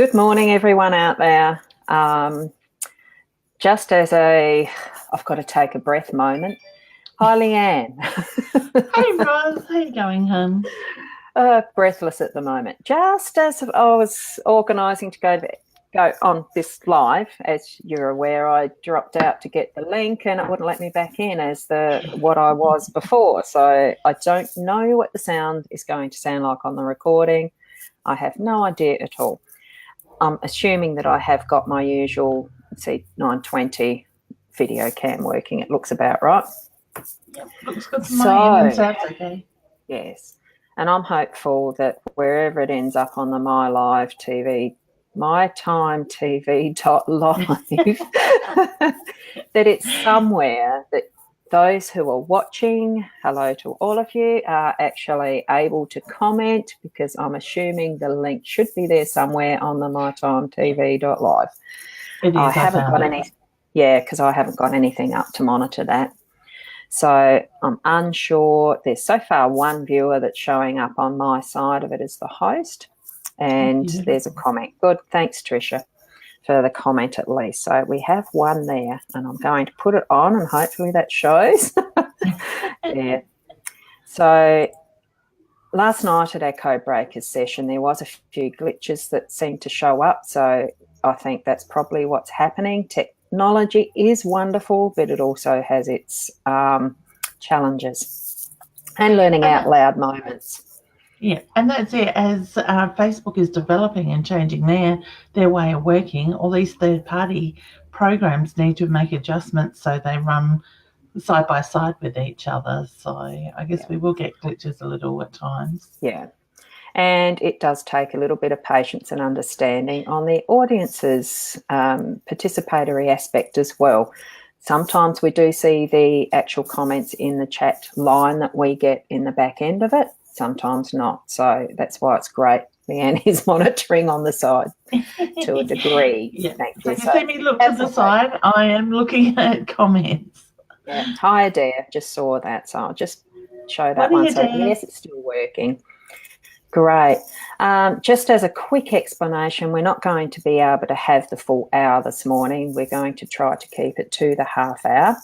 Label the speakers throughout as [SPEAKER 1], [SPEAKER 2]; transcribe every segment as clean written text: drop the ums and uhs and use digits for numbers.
[SPEAKER 1] Good morning, everyone out there. Just as I've got to take a breath moment. Hi, Leanne.
[SPEAKER 2] Hey, Roz, how you going, hun?
[SPEAKER 1] Breathless at the moment. Just as I was organising to go on this live, as you're aware, I dropped out to get the link and it wouldn't let me back in as what I was before. So I don't know what the sound is going to sound like on the recording. I have no idea at all. I'm assuming that I have got my usual, 920 video cam working. It looks about right.
[SPEAKER 2] Yep, looks good to my end and sounds okay.
[SPEAKER 1] Yes. And I'm hopeful that wherever it ends up on the My Live TV, mytimetv.live, that it's somewhere that those who are watching, hello to all of you, are actually able to comment, because I'm assuming the link should be there somewhere on the mytimetv.live.
[SPEAKER 2] It is.
[SPEAKER 1] I haven't got any. Yeah, because I haven't got anything up to monitor that. So I'm unsure. There's so far one viewer that's showing up on my side of it as the host, and there's a comment. Good, thanks, Tricia, for the comment at least. So we have one there, and I'm going to put it on, and hopefully that shows. Yeah. So last night at Echo Breakers session, there was a few glitches that seemed to show up. So I think that's probably what's happening. Technology is wonderful, but it also has its challenges and learning out loud moments.
[SPEAKER 2] Yeah, and that's it. As Facebook is developing and changing their way of working, all these third-party programs need to make adjustments so they run side by side with each other. So I guess we will get glitches a little at times.
[SPEAKER 1] Yeah. And it does take a little bit of patience and understanding on the audience's participatory aspect as well. Sometimes we do see the actual comments in the chat line that we get in the back end of it, sometimes not. So that's why it's great. Leanne is monitoring on the side to a degree.
[SPEAKER 2] Yeah.
[SPEAKER 1] Thank
[SPEAKER 2] so
[SPEAKER 1] you.
[SPEAKER 2] You see me look to the side, I am looking at comments.
[SPEAKER 1] Yeah. Hi, Adair. Just saw that. So I'll just show that one. So yes, it's still working. Great. Just as a quick explanation, we're not going to be able to have the full hour this morning. We're going to try to keep it to the half hour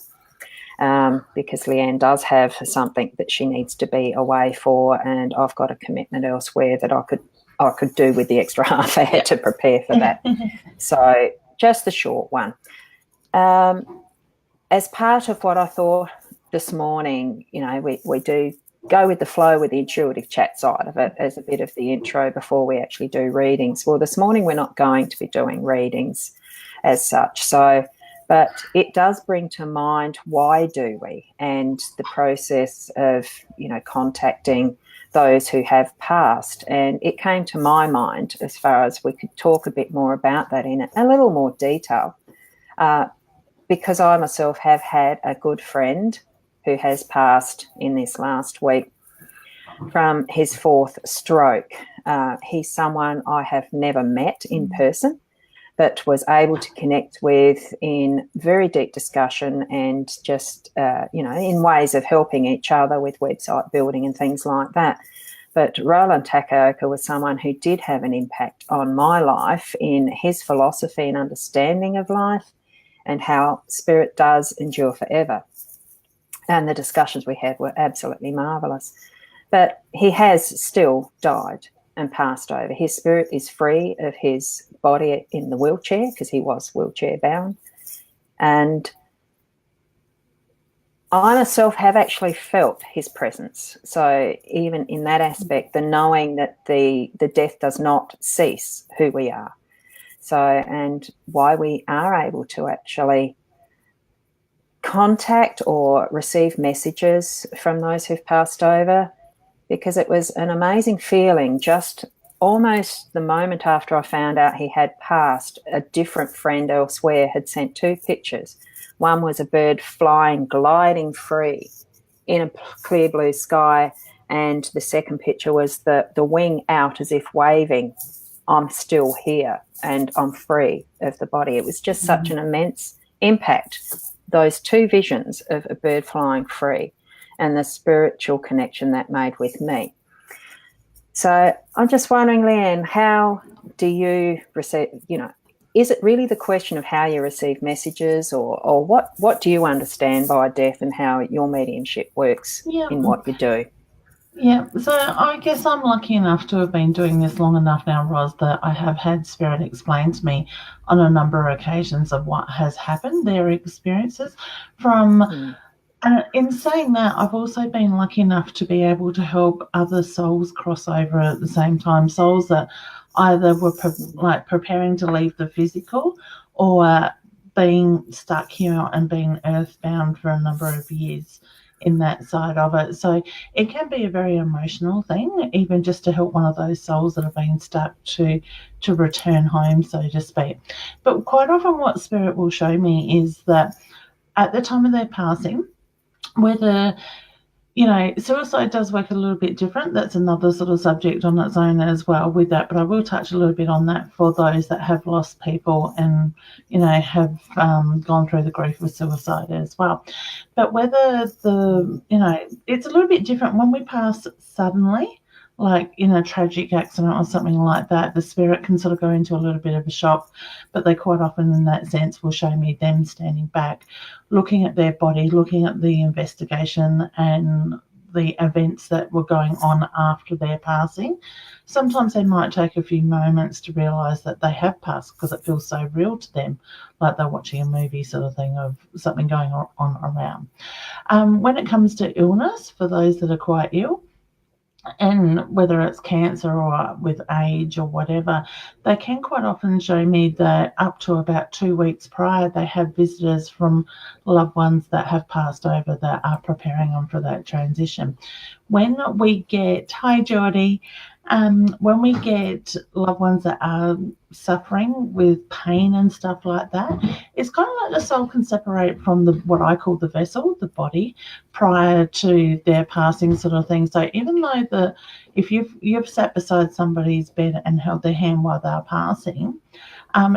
[SPEAKER 1] because Leanne does have something that she needs to be away for, and I've got a commitment elsewhere that I could do with the extra half hour to prepare for that. So just the short one. As part of what I thought this morning, we do go with the flow with the intuitive chat side of it as a bit of the intro before we actually do readings. Well, this morning we're not going to be doing readings as such. But it does bring to mind why do we, and the process of, contacting those who have passed. And it came to my mind as far as we could talk a bit more about that in a little more detail, because I myself have had a good friend who has passed in this last week from his fourth stroke. He's someone I have never met in person, but was able to connect with in very deep discussion and just, in ways of helping each other with website building and things like that. But Roland Takaoka was someone who did have an impact on my life in his philosophy and understanding of life and how spirit does endure forever. And the discussions we had were absolutely marvellous. But he has still died and passed over. His spirit is free of his body in the wheelchair because he was wheelchair bound. And I myself have actually felt his presence. So even in that aspect, the knowing that the death does not cease who we are. So, and why we are able to actually contact or receive messages from those who've passed over, because it was an amazing feeling. Just almost the moment after I found out he had passed, a different friend elsewhere had sent two pictures. One was a bird flying, gliding free in a clear blue sky, and the second picture was the wing out as if waving, I'm still here and I'm free of the body. It was just such an immense impact, those two visions of a bird flying free and the spiritual connection that made with me. So I'm just wondering, Leanne, how do you receive, is it really the question of how you receive messages, or what do you understand by death and how your mediumship works
[SPEAKER 2] Yeah.
[SPEAKER 1] in what you do?
[SPEAKER 2] Yeah, so I guess I'm lucky enough to have been doing this long enough now, Ros, that I have had Spirit explain to me on a number of occasions of what has happened, their experiences from. And in saying that, I've also been lucky enough to be able to help other souls cross over at the same time. Souls that either were preparing to leave the physical, or being stuck here and being earthbound for a number of years in that side of it. So it can be a very emotional thing, even just to help one of those souls that have been stuck to return home, so to speak. But quite often what Spirit will show me is that at the time of their passing, whether, suicide does work a little bit different. That's another sort of subject on its own as well with that, but I will touch a little bit on that for those that have lost people and, have gone through the grief of suicide as well. But whether it's a little bit different when we pass suddenly, like in a tragic accident or something like that. The spirit can sort of go into a little bit of a shock, but they quite often in that sense will show me them standing back, looking at their body, looking at the investigation and the events that were going on after their passing. Sometimes they might take a few moments to realise that they have passed because it feels so real to them, like they're watching a movie sort of thing of something going on around. When it comes to illness, for those that are quite ill, and whether it's cancer or with age or whatever, they can quite often show me that up to about 2 weeks prior, they have visitors from loved ones that have passed over that are preparing them for that transition. When we get, hi Geordie, when we get loved ones that are suffering with pain and stuff like that, it's kind of like the soul can separate from what I call the vessel, the body, prior to their passing sort of thing. So even though if you've sat beside somebody's bed and held their hand while they're passing,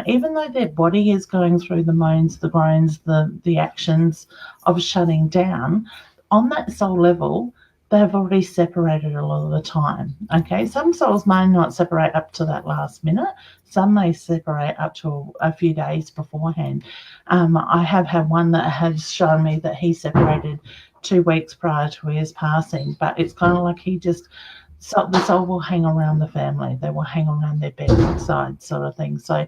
[SPEAKER 2] even though their body is going through the moans, the groans, the actions of shutting down, on that soul level, they've already separated a lot of the time. Okay, some souls may not separate up to that last minute. Some may separate up to a few days beforehand. I have had one that has shown me that he separated 2 weeks prior to his passing, but it's kind of like the soul will hang around the family. They will hang around their bedside sort of thing. So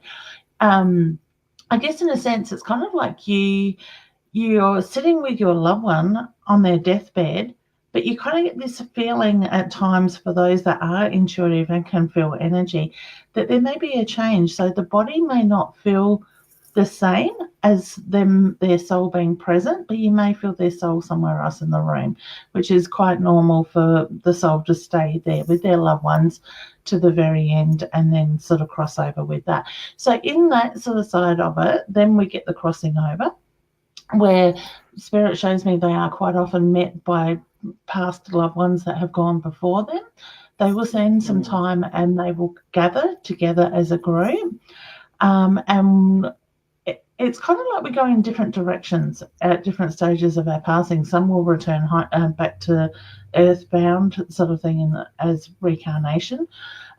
[SPEAKER 2] I guess in a sense, it's kind of like you're sitting with your loved one on their deathbed, but you kind of get this feeling at times for those that are intuitive and can feel energy that there may be a change. So the body may not feel the same as their soul being present, but you may feel their soul somewhere else in the room, which is quite normal for the soul to stay there with their loved ones to the very end and then sort of cross over with that. So in that sort of side of it, then we get the crossing over, where Spirit shows me they are quite often met by past loved ones that have gone before them. They will spend some time and they will gather together as a group. And it's kind of like we go in different directions at different stages of our passing. Some will return back to earthbound sort of thing as reincarnation.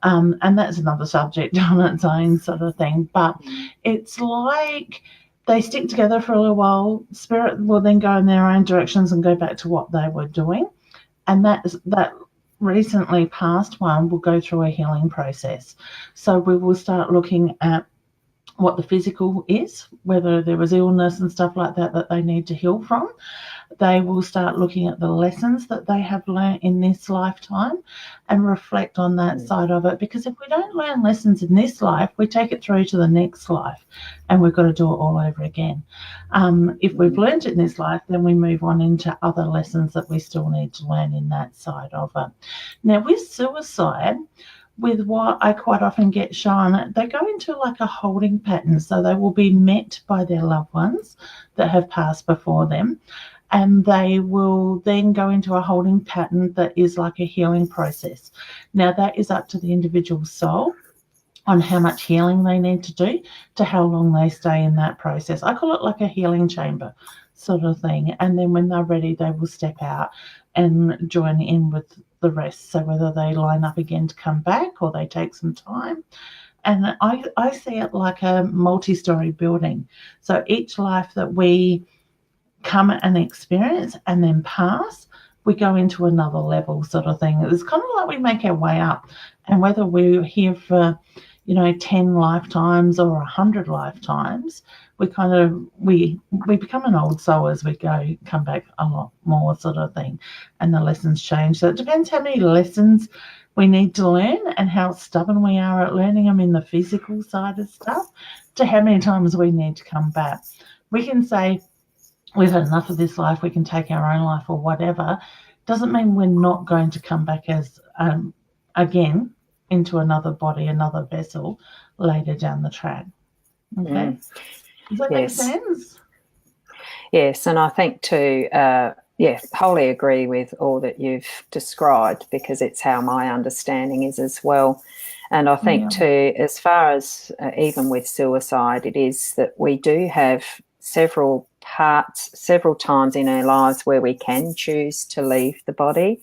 [SPEAKER 2] And that's another subject on its own sort of thing. But it's like they stick together for a little while. Spirit will then go in their own directions and go back to what they were doing. And that recently passed one will go through a healing process. So we will start looking at what the physical is, whether there was illness and stuff like that they need to heal from. They will start looking at the lessons that they have learned in this lifetime and reflect on that side of it. Because if we don't learn lessons in this life, we take it through to the next life and we've got to do it all over again. If we've learned it in this life, then we move on into other lessons that we still need to learn in that side of it. Now, with suicide, with what I quite often get shown, they go into like a holding pattern. So they will be met by their loved ones that have passed before them, and they will then go into a holding pattern that is like a healing process. Now, that is up to the individual soul on how much healing they need to do, to how long they stay in that process. I call it like a healing chamber sort of thing. And then when they're ready, they will step out and join in with the rest. So whether they line up again to come back or they take some time. And I see it like a multi-story building. So each life that we come and experience and then pass, we go into another level sort of thing. It's kind of like we make our way up. And whether we're here for, 10 lifetimes or 100 lifetimes, we become an old soul as we come back a lot more sort of thing. And the lessons change. So it depends how many lessons we need to learn and how stubborn we are at learning them in the physical side of stuff, to how many times we need to come back. We can say we've had enough of this life, we can take our own life or whatever. Doesn't mean we're not going to come back as again into another body, another vessel later down the track. Okay. Does that make sense?
[SPEAKER 1] Yes, and I think too, wholly agree with all that you've described, because it's how my understanding is as well. And I think too, as far as even with suicide, it is that we do have several times in our lives where we can choose to leave the body,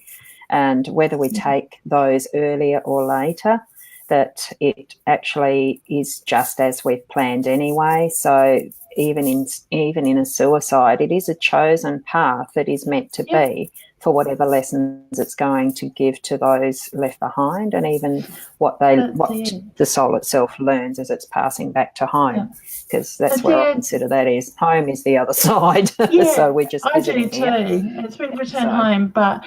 [SPEAKER 1] and whether we take those earlier or later, that it actually is just as we've planned anyway. So even in a suicide, it is a chosen path that is meant to be for whatever lessons it's going to give to those left behind, and even what the soul itself learns as it's passing back to home, because that's where I consider that is home is the other side. So we're just visiting here.
[SPEAKER 2] It's been returned home, but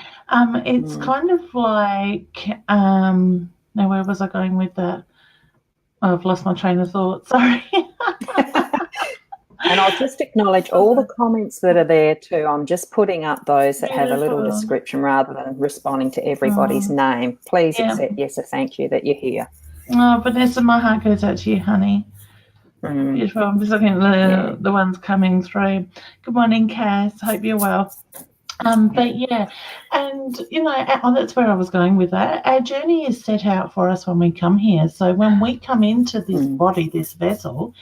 [SPEAKER 2] it's kind of like now where was I going with that? Oh, I've lost my train of thought. Sorry.
[SPEAKER 1] And I'll just acknowledge all the comments that are there too. I'm just putting up those that have a little description rather than responding to everybody's name. Please accept a thank you that you're here.
[SPEAKER 2] Oh, Vanessa, my heart goes out to you, honey. Beautiful. I'm just looking at the ones coming through. Good morning, Cass. Hope you're well. But and that's where I was going with that. Our journey is set out for us when we come here. So when we come into this body, this vessel,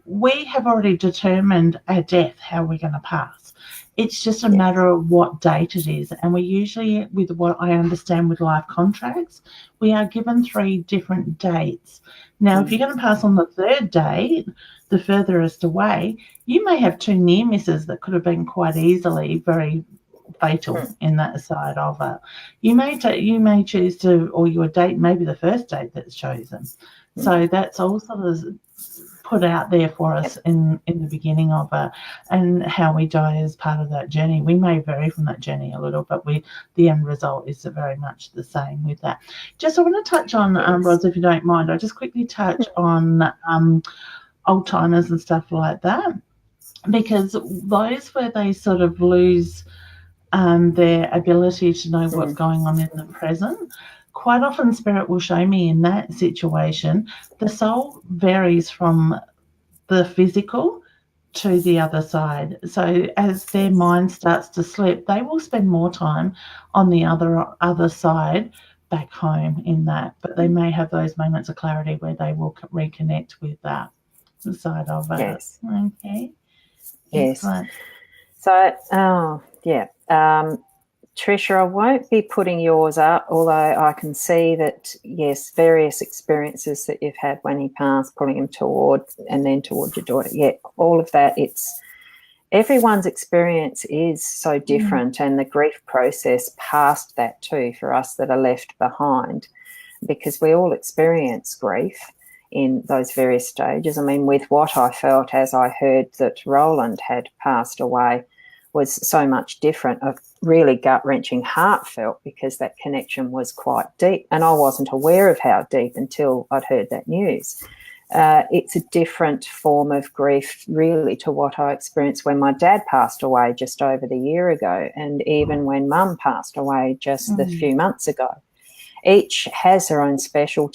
[SPEAKER 2] we have already determined our death, how we're going to pass. It's just a matter of what date it is. And we usually, with what I understand with life contracts, we are given 3 different dates. Now, if you're going to pass on the 3rd date, the furthest away, you may have 2 near misses that could have been quite easily very fatal in that side of it. You may choose to, or your date may be the first date that's chosen. So that's all sort of put out there for us in the beginning of it, and how we die as part of that journey. We may vary from that journey a little, but the end result is very much the same with that. Just I want to touch on, Ros, if you don't mind, I'll just quickly touch on old timers and stuff like that, because those where they sort of lose their ability to know what's going on in the present, quite often Spirit will show me in that situation, the soul varies from the physical to the other side. So as their mind starts to slip, they will spend more time on the other side back home in that. But they may have those moments of clarity where they will reconnect with that side of it.
[SPEAKER 1] Yes.
[SPEAKER 2] Okay.
[SPEAKER 1] Yes. So, Tricia, I won't be putting yours up, although I can see that, yes, various experiences that you've had when he passed, pulling him toward and then towards your daughter. Yeah, all of that, everyone's experience is so different, and the grief process past that too for us that are left behind, because we all experience grief in those various stages. I mean, with what I felt as I heard that Roland had passed away was so much different, a really gut-wrenching, heartfelt, because that connection was quite deep, and I wasn't aware of how deep until I'd heard that news. It's a different form of grief really to what I experienced when my dad passed away just over the year ago, and even when Mum passed away just a few months ago. Each has their own special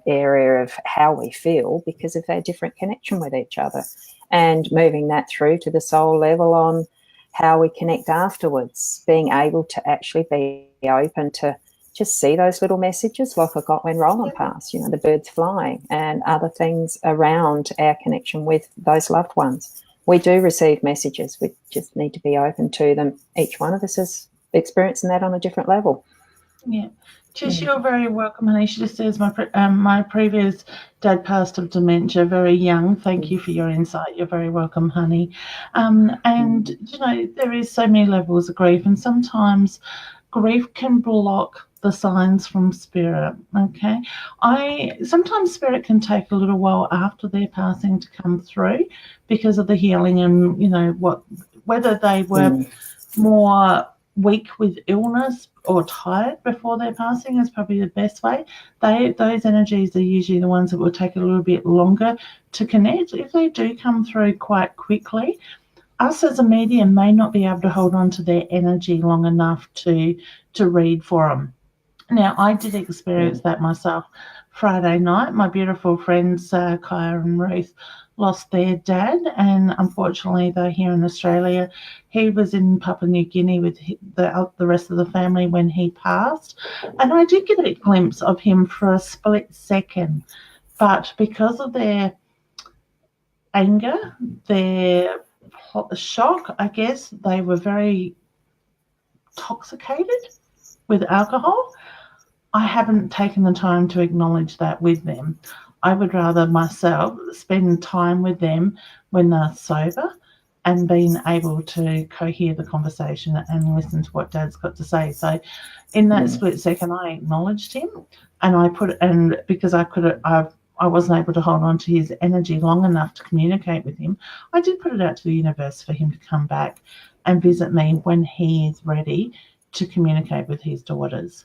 [SPEAKER 1] area of how we feel because of their different connection with each other, and moving that through to the soul level on how we connect afterwards, being able to actually be open to just see those little messages like I got when Roland passed, the birds flying and other things around our connection with those loved ones. we do receive messages. We just need to be open to them. Each one of us is experiencing that on a different level.
[SPEAKER 2] Yeah. Jess, you're very welcome, honey. She just says my previous dad passed of dementia very young. Thank you for your insight. You're very welcome, honey. And, you know, there is so many levels of grief, and sometimes grief can block the signs from spirit, okay? Sometimes spirit can take a little while after their passing to come through because of the healing and, you know, whether they were more weak with illness or tired before their passing is probably the best way. Those energies are usually the ones that will take a little bit longer to connect. If they do come through quite quickly, us as a medium may not be able to hold on to their energy long enough to read for them. Now, I did experience that myself Friday night. My beautiful friends, Kaya and Ruth, lost their dad, and unfortunately they're here in Australia. He was in Papua New Guinea with the rest of the family when he passed, and I did get a glimpse of him for a split second, but because of their anger, their shock, I guess, they were very intoxicated with alcohol. I haven't taken the time to acknowledge that with them. I would rather myself spend time with them when they're sober and being able to cohere the conversation and listen to what Dad's got to say. So in that split second, I acknowledged him, and because I wasn't able to hold on to his energy long enough to communicate with him, I did put it out to the universe for him to come back and visit me when he is ready to communicate with his daughters.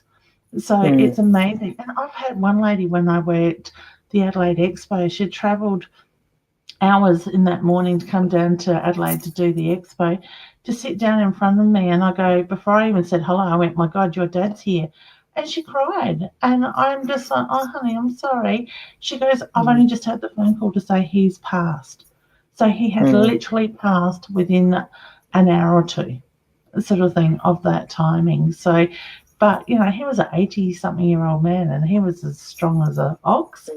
[SPEAKER 2] So it's amazing. And I've had one lady when I worked the Adelaide Expo, she travelled hours in that morning to come down to Adelaide to do the expo, to sit down in front of me, and I go, before I even said hello, I went, my God, your dad's here. And she cried, and I'm just like, oh, honey, I'm sorry. She goes, I've only just had the phone call to say he's passed. So he had literally passed within an hour or two, sort of thing, of that timing. So, but, you know, he was an 80-something-year-old man, and he was as strong as an ox,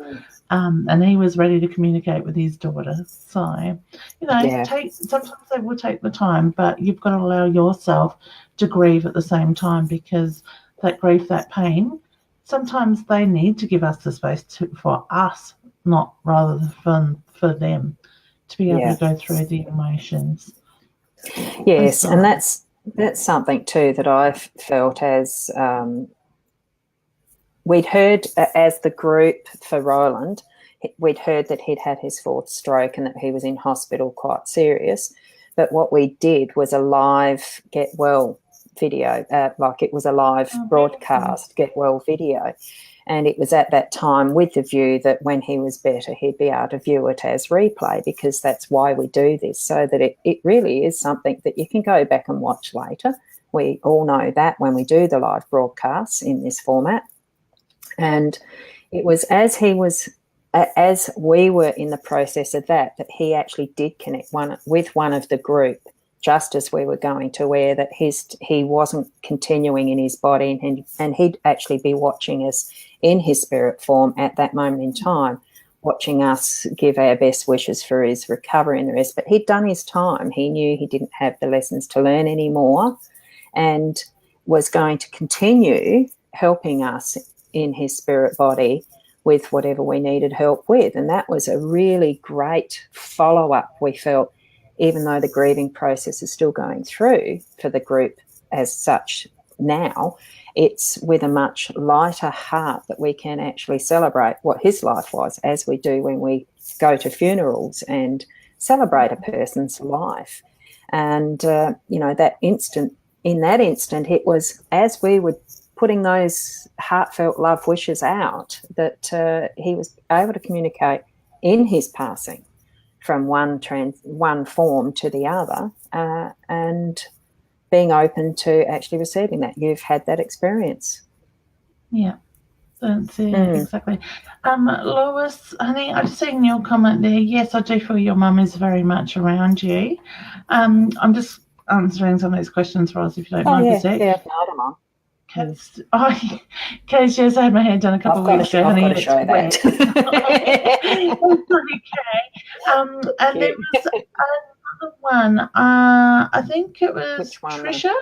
[SPEAKER 2] and he was ready to communicate with his daughter. So, you know, sometimes they will take the time, but you've got to allow yourself to grieve at the same time, because that grief, that pain, sometimes they need to give us the space for us, not rather than for them, to be able to go through the emotions.
[SPEAKER 1] Yes, and that's something too that I've felt as we'd heard as the group for Roland, we'd heard that he'd had his fourth stroke and that he was in hospital quite serious. But what we did was a live get well video, like it was a live broadcast get well video. And it was at that time with the view that when he was better, he'd be able to view it as replay, because that's why we do this, so that it really is something that you can go back and watch later. We all know that when we do the live broadcasts in this format. And it was as we were in the process of that he actually did connect with one of the group, just as we were going to, where that he wasn't continuing in his body, and he'd actually be watching us in his spirit form at that moment in time, watching us give our best wishes for his recovery and the rest. But he'd done his time. He knew he didn't have the lessons to learn anymore, and was going to continue helping us in his spirit body with whatever we needed help with. And that was a really great follow-up, we felt, even though the grieving process is still going through for the group as such now. It's with a much lighter heart that we can actually celebrate what his life was, as we do when we go to funerals and celebrate a person's life. And, you know, in that instant, it was as we were putting those heartfelt love wishes out that he was able to communicate in his passing from one form to the other, and being open to actually receiving that. You've had that experience.
[SPEAKER 2] Yeah, that's it, exactly. Lois, honey, I've seen your comment there. Yes, I do feel your mum is very much around you. I'm just answering some of these questions, Roz, if you don't mind.
[SPEAKER 1] Yeah, I don't mind.
[SPEAKER 2] Case, yes, I had my hair done a couple of weeks ago.
[SPEAKER 1] I've got to show that.
[SPEAKER 2] Okay. And there was other one, I think it was
[SPEAKER 1] Which one?
[SPEAKER 2] Trisha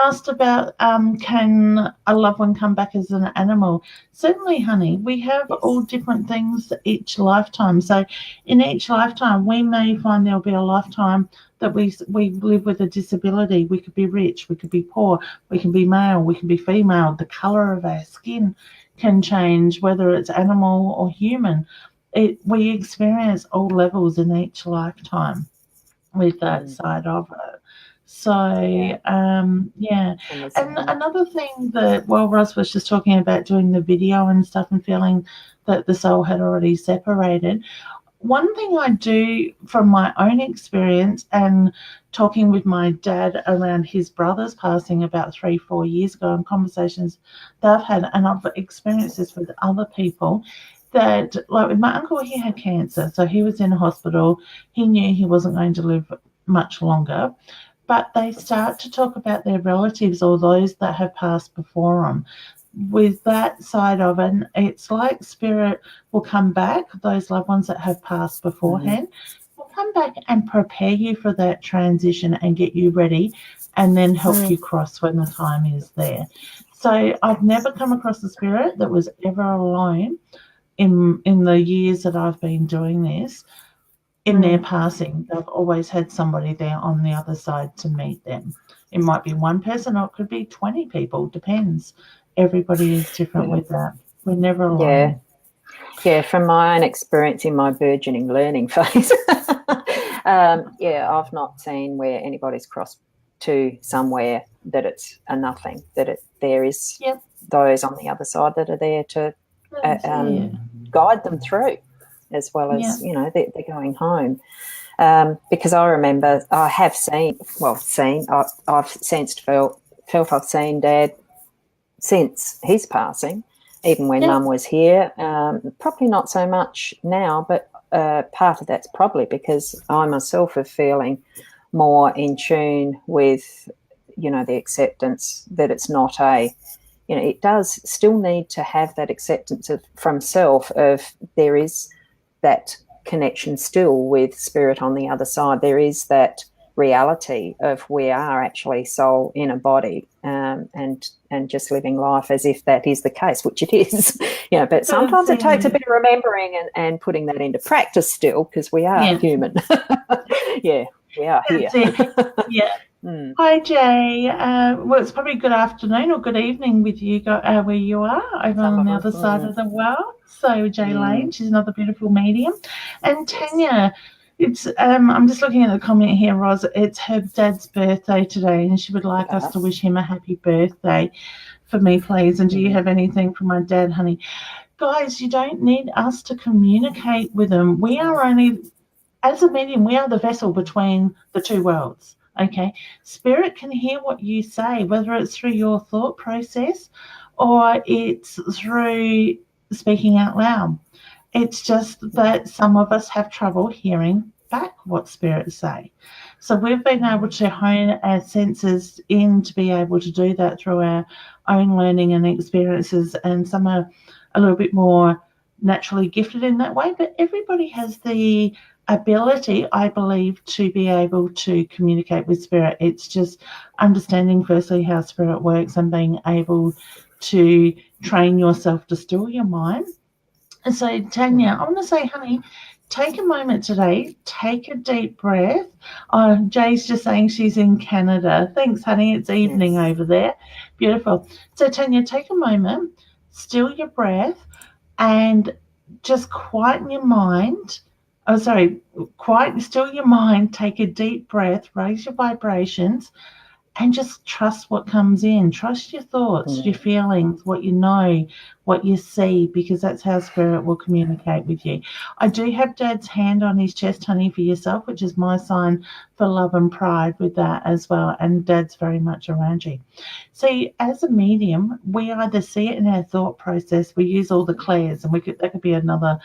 [SPEAKER 2] asked about can a loved one come back as an animal. Certainly, honey, we have
[SPEAKER 1] Yes.
[SPEAKER 2] all different things each lifetime. So in each lifetime, we may find there'll be a lifetime that we live with a disability. We could be rich, we could be poor, we can be male, we can be female. The colour of our skin can change, whether it's animal or human. We experience all levels in each lifetime with that side of it. So, yeah.
[SPEAKER 1] And
[SPEAKER 2] And another thing that, well, Ross was just talking about doing the video and stuff and feeling that the soul had already separated. One thing I do from my own experience and talking with my dad around his brother's passing about 3-4 years ago and conversations that I've had, and I've experienced this with other people, that like with my uncle, he had cancer, so he was in a hospital. He knew he wasn't going to live much longer, but they start to talk about their relatives or those that have passed before them. With that side of it, it's like spirit will come back, those loved ones that have passed beforehand, will come back and prepare you for that transition and get you ready and then help you cross when the time is there. So I've never come across a spirit that was ever alone in the years that I've been doing this. In their passing, they've always had somebody there on the other side to meet them. It might be one person or it could be 20 people, depends. Everybody is different with that. We're never alone.
[SPEAKER 1] Yeah, from my own experience in my burgeoning learning phase, I've not seen where anybody's crossed to somewhere that it's a nothing, that there is those on the other side that are there to guide them through, as well as, they're going home. Because I remember I have I've sensed, felt I've seen Dad since his passing, even when Mum was here. Probably not so much now, but part of that's probably because I myself are feeling more in tune with, the acceptance that it's not it does still need to have that acceptance from self of there is that connection still with spirit on the other side. There is that reality of we are actually soul in a body, and just living life as if that is the case, which it is. But sometimes it takes a bit of remembering and putting that into practice still, because we are human. We are here.
[SPEAKER 2] Hi, Jay. Well, it's probably good afternoon or good evening with you where you are over on the other side of the world. So Jay Lane, she's another beautiful medium. And Tanya, it's I'm just looking at the comment here, Roz. It's her dad's birthday today, and she would like us to wish him a happy birthday for me, please. And do you have anything for my dad, honey? Guys, you don't need us to communicate with them. We are only, as a medium, we are the vessel between the two worlds. Okay, spirit can hear what you say, whether it's through your thought process or it's through speaking out loud. It's just that some of us have trouble hearing back what spirits say. So we've been able to hone our senses in to be able to do that through our own learning and experiences, and some are a little bit more naturally gifted in that way, but everybody has the ability, I believe, to be able to communicate with spirit. It's just understanding firstly how spirit works and being able to train yourself to still your mind. And so, Tanya, I want to say, honey, take a moment today, take a deep breath. Jay's just saying she's in Canada. Thanks, honey. It's evening over there. Beautiful. So, Tanya, take a moment, still your breath, and just quieten your mind. Still your mind, take a deep breath, raise your vibrations, and just trust what comes in. Trust your thoughts, your feelings, what you know, what you see, because that's how spirit will communicate with you. I do have Dad's hand on his chest, honey, for yourself, which is my sign for love and pride with that as well. And Dad's very much around you. See, as a medium, we either see it in our thought process. We use all the clairs, and that could be another,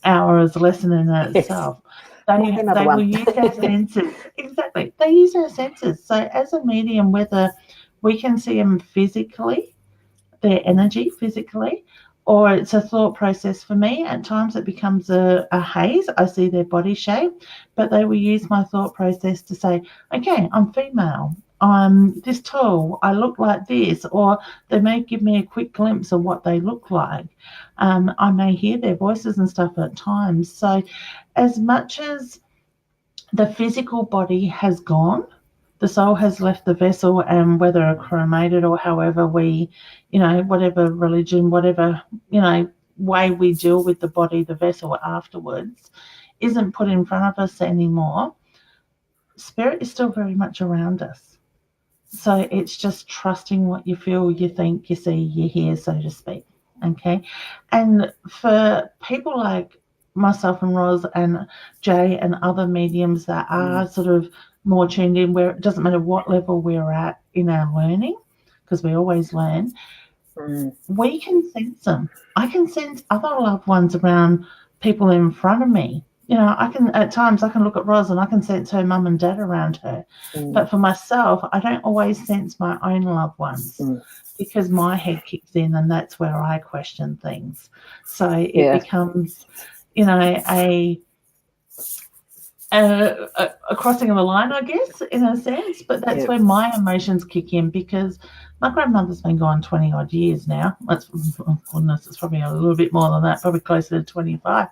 [SPEAKER 2] hour's lesson in itself. They will use our senses. Exactly. They use our senses. So as a medium, whether we can see them physically, their energy physically, or it's a thought process for me. At times it becomes a haze. I see their body shape, but they will use my thought process to say, okay, I'm female. I'm this tall, I look like this, or they may give me a quick glimpse of what they look like. I may hear their voices and stuff at times. So as much as the physical body has gone, the soul has left the vessel, and whether cremated or however we, whatever religion, whatever, way we deal with the body, the vessel afterwards, isn't put in front of us anymore, spirit is still very much around us. So it's just trusting what you feel, you think, you see, you hear, so to speak. Okay. And for people like myself and Roz and Jay and other mediums that are sort of more tuned in, where it doesn't matter what level we're at in our learning, because we always learn, we can sense them. I can sense other loved ones around people in front of me. At times I can look at Roz and I can sense her mum and dad around her. But for myself, I don't always sense my own loved ones because my head kicks in, and that's where I question things. So it becomes, a crossing of a line, I guess, in a sense. But that's where my emotions kick in, because my grandmother's been gone 20 odd years now. Goodness, it's probably a little bit more than that, probably closer to 25.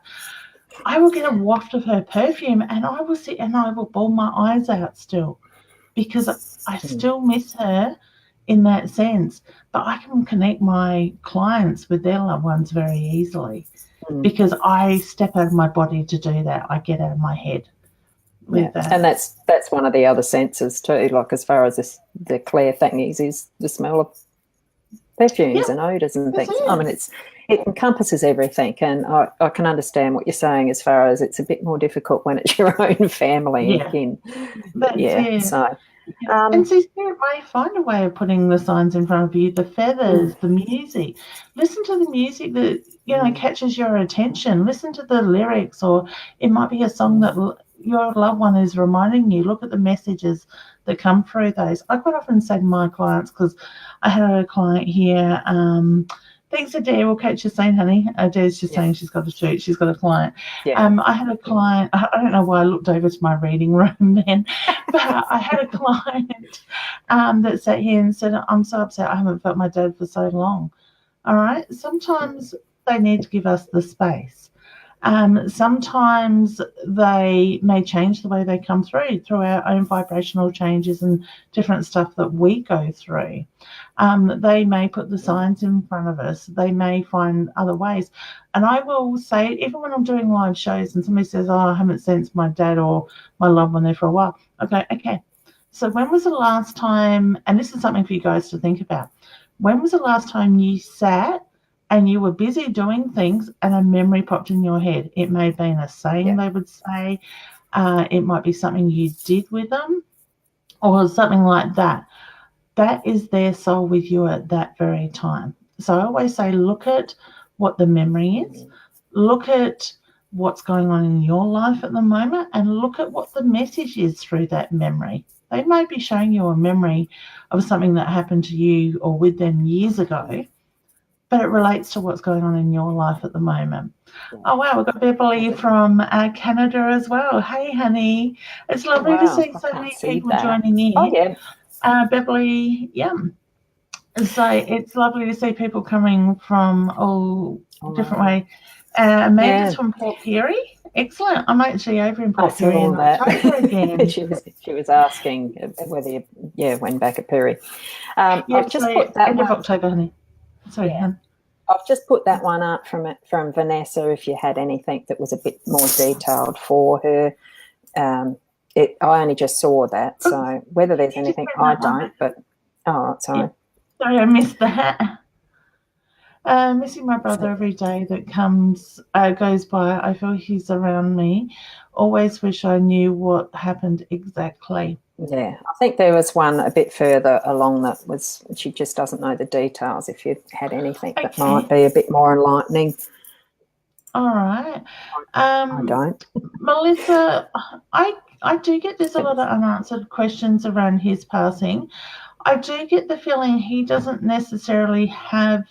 [SPEAKER 2] I will get a waft of her perfume and I will sit and I will bawl my eyes out still, because I still miss her in that sense. But I can connect my clients with their loved ones very easily because I step out of my body to do that. I get out of my head with that.
[SPEAKER 1] And that's one of the other senses too, like as far as the Claire thing is the smell of perfumes and odours and things. I mean, it encompasses everything, and I can understand what you're saying as far as it's a bit more difficult when it's your own family and kin. So.
[SPEAKER 2] And so Spirit may find a way of putting the signs in front of you, the feathers, the music. Listen to the music that, catches your attention. Listen to the lyrics, or it might be a song that your loved one is reminding you. Look at the messages that come through those. I quite often say to my clients, because I had a client here, thanks, Adair. We'll catch you soon, honey. Adair's just saying she's got to shoot. She's got a client. I had a client. I don't know why I looked over to my reading room then, but I had a client that sat here and said, I'm so upset. I haven't felt my dad for so long. All right. Sometimes they need to give us the space. Sometimes they may change the way they come through our own vibrational changes and different stuff that we go through. They may put the signs in front of us. They may find other ways. And I will say, even when I'm doing live shows and somebody says, I haven't sensed my dad or my loved one there for a while, I go, okay, so when was the last time, and this is something for you guys to think about, when was the last time you sat and you were busy doing things and a memory popped in your head? It may have been a saying they would say. It might be something you did with them or something like that. That is their soul with you at that very time. So I always say, look at what the memory is. Look at what's going on in your life at the moment, and look at what the message is through that memory. They may be showing you a memory of something that happened to you or with them years ago, but it relates to what's going on in your life at the moment. Oh, wow, we've got Beverly from Canada as well. Hey, honey. It's lovely to see so many people joining in.
[SPEAKER 1] Oh, yeah.
[SPEAKER 2] Beverly, So it's lovely to see people coming from all different ways. Amanda's from Port Pirie. Excellent. I'm actually over in Port Pirie in October again.
[SPEAKER 1] she was asking whether you went back at Pirie.
[SPEAKER 2] I've just put that end of October, honey. Sorry, hon.
[SPEAKER 1] I've just put that one up from Vanessa. If you had anything that was a bit more detailed for her, I only just saw that. So whether there's anything, I don't. But sorry.
[SPEAKER 2] Sorry, I missed that. Missing my brother every day that goes by. I feel he's around me. Always wish I knew what happened exactly.
[SPEAKER 1] Yeah, I think there was one a bit further along that was, she just doesn't know the details. If you had anything that might be a bit more enlightening.
[SPEAKER 2] All right.
[SPEAKER 1] I don't.
[SPEAKER 2] Melissa, I do get there's a lot of unanswered questions around his passing. I do get the feeling he doesn't necessarily have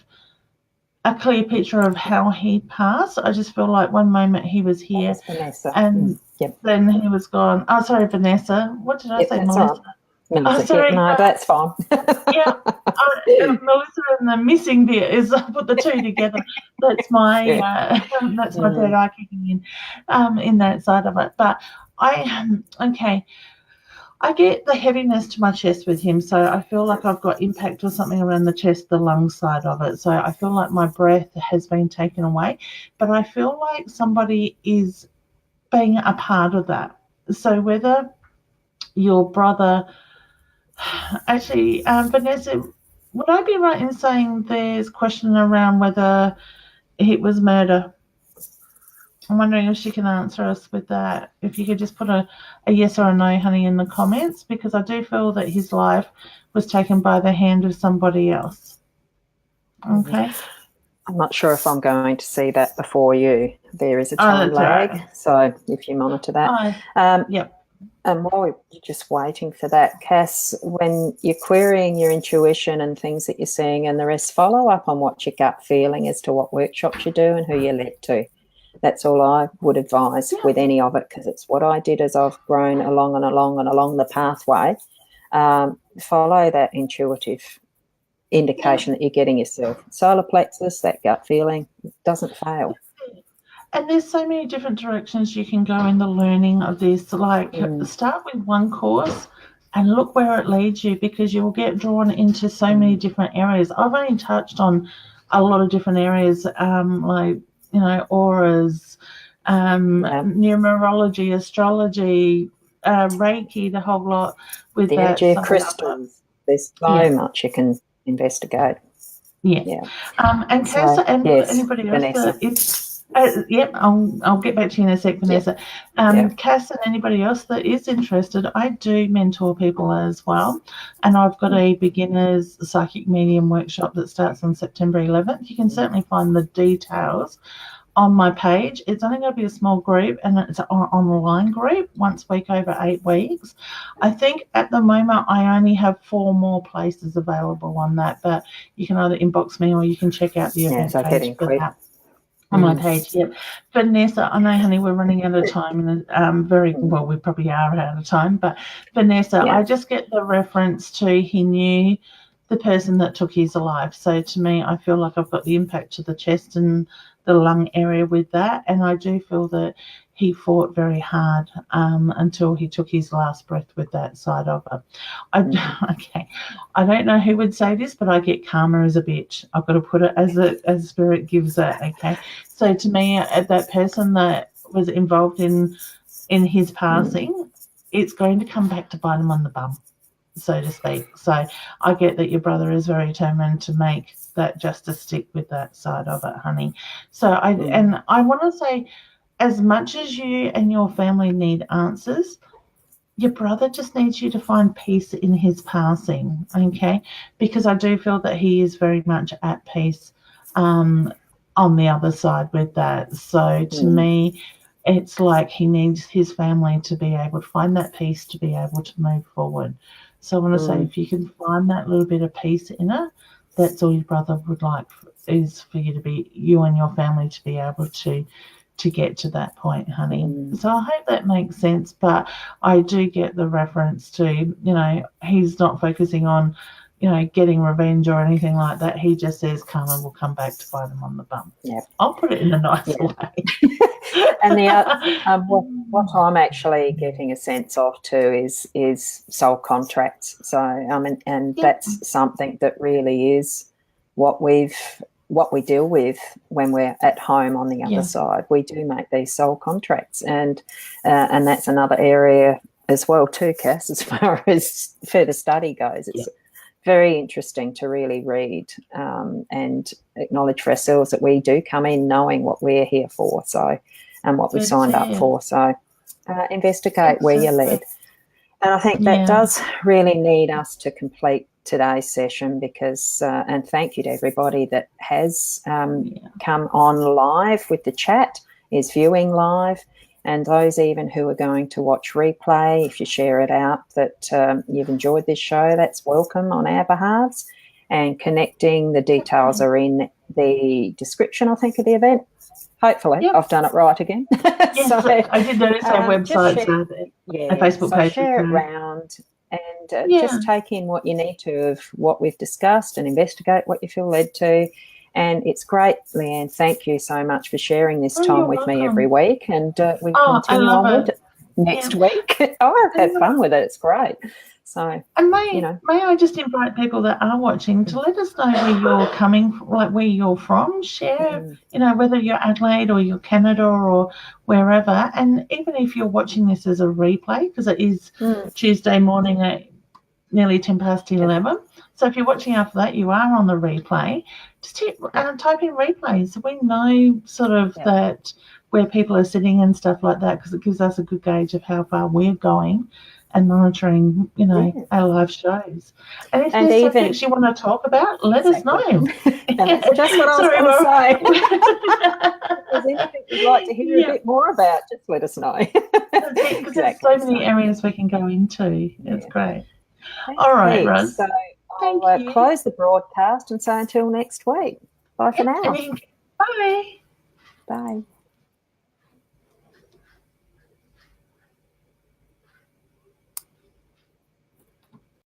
[SPEAKER 2] a clear picture of how he passed. I just feel like one moment he was here
[SPEAKER 1] That's Vanessa.
[SPEAKER 2] and
[SPEAKER 1] Yep.
[SPEAKER 2] then he was gone. Oh, sorry, Vanessa. What did I
[SPEAKER 1] Yep,
[SPEAKER 2] say,
[SPEAKER 1] that's
[SPEAKER 2] Melissa?
[SPEAKER 1] all right. Melissa,
[SPEAKER 2] Oh, sorry.
[SPEAKER 1] no, that's fine.
[SPEAKER 2] Yeah, Melissa and the missing bit is I put the two together. That's my that's my third eye kicking in that side of it. But okay. I get the heaviness to my chest with him, so I feel like I've got impact or something around the chest, the lung side of it. So I feel like my breath has been taken away, but I feel like somebody is being a part of that. So whether your brother, actually, Vanessa, would I be right in saying there's question around whether it was murder? I'm wondering if she can answer us with that. If you could just put a yes or a no, honey, in the comments, because I do feel that his life was taken by the hand of somebody else. Okay.
[SPEAKER 1] I'm not sure if I'm going to see that before you. There is a time lag, right. So if you monitor that.
[SPEAKER 2] Yep.
[SPEAKER 1] And while we're just waiting for that, Cass, when you're querying your intuition and things that you're seeing and the rest, follow up on what your gut feeling as to what workshops you do and who you're led to. That's all I would advise with any of it, because it's what I did as I've grown along the pathway. Follow that intuitive indication that you're getting yourself. Solar plexus, that gut feeling, doesn't fail.
[SPEAKER 2] And there's so many different directions you can go in the learning of this. Like start with one course and look where it leads you, because you will get drawn into so many different areas. I've only touched on a lot of different areas, like, you know, auras, numerology, astrology, Reiki, the whole lot with
[SPEAKER 1] the energy of crystals. There's so much you can investigate.
[SPEAKER 2] Yeah. And Cass, and anybody else that is, I'll get back to you in a sec, Vanessa. Cass and anybody else that is interested, I do mentor people as well, and I've got a beginners psychic medium workshop that starts on September 11th. You can certainly find the details on my page. It's only going to be a small group, and it's an online group once a week over 8 weeks. I think at the moment I only have 4 more places available on that, but you can either inbox me or you can check out the event page for that on my page. Yep. Vanessa, I know, honey, we're running out of time, and we probably are out of time, but Vanessa, I just get the reference to he knew the person that took his life. So to me, I feel like I've got the impact to the chest and the lung area with that, and I do feel that he fought very hard until he took his last breath with that side of it. I don't know who would say this, but I get karma as a bitch. I've got to put it as spirit gives it. Okay, so to me, that person that was involved in his passing, it's going to come back to bite him on the bum, so to speak. So I get that your brother is very determined to make that justice stick with that side of it, honey. So I want to say, as much as you and your family need answers, your brother just needs you to find peace in his passing, okay? Because I do feel that he is very much at peace on the other side with that. So to me, it's like he needs his family to be able to find that peace to be able to move forward. So I want to say, if you can find that little bit of peace in it, that's all your brother would like, is for you and your family to be able to get to that point, honey. So I hope that makes sense, but I do get the reference to, you know, he's not focusing on, you know, getting revenge or anything like that. He just says karma will come back to bite him on the bum. Yeah. I'll put it in a nice way.
[SPEAKER 1] And the what I'm actually getting a sense of too is soul contracts. So and that's something that really is what we deal with when we're at home on the other side. We do make these soul contracts, and that's another area as well too, Cass, as far as further study goes. It's very interesting to really read and acknowledge for ourselves that we do come in knowing what we're here for, so, and what we've signed up for. So investigate where you're led. And I think that does really need us to complete today's session, because and thank you to everybody that has come on live with the chat, is viewing live, and those even who are going to watch replay. If you share it out that you've enjoyed this show, that's welcome on our behalves. and connecting. The details are in the description, I think, of the event. Hopefully,
[SPEAKER 2] Yep.
[SPEAKER 1] I've done it right again.
[SPEAKER 2] Yes,
[SPEAKER 1] So,
[SPEAKER 2] I did notice our websites
[SPEAKER 1] share,
[SPEAKER 2] are there.
[SPEAKER 1] yeah,
[SPEAKER 2] Our Facebook
[SPEAKER 1] so
[SPEAKER 2] page.
[SPEAKER 1] share it around and
[SPEAKER 2] Yeah.
[SPEAKER 1] just take in what you need to of what we've discussed and investigate what you feel led to. And it's great, Leanne. Thank you so much for sharing this time
[SPEAKER 2] you're
[SPEAKER 1] with me
[SPEAKER 2] welcome.
[SPEAKER 1] every week. And we
[SPEAKER 2] I
[SPEAKER 1] continue
[SPEAKER 2] love
[SPEAKER 1] on with
[SPEAKER 2] it.
[SPEAKER 1] it next week. Oh, I've had fun with it. It's great. So,
[SPEAKER 2] And may I just invite people that are watching to let us know where you're coming from, like where you're from. Share, whether you're Adelaide or you're Canada or wherever. And even if you're watching this as a replay, because it is Tuesday morning at nearly 11:10. So if you're watching after that, you are on the replay. Just type in replay so we know sort of that where people are sitting and stuff like that, because it gives us a good gauge of how far we're going and monitoring, our live shows. And if there's subjects you want to talk about, let us know.
[SPEAKER 1] And that's just what I was going to say. If there's anything you'd like to hear a bit more about, just let us know.
[SPEAKER 2] Because there's so many areas we can go into. It's great.
[SPEAKER 1] Thanks,
[SPEAKER 2] all right, Roz.
[SPEAKER 1] So I'll close the broadcast and say until next week. Bye for now.
[SPEAKER 2] Bye.
[SPEAKER 1] Bye.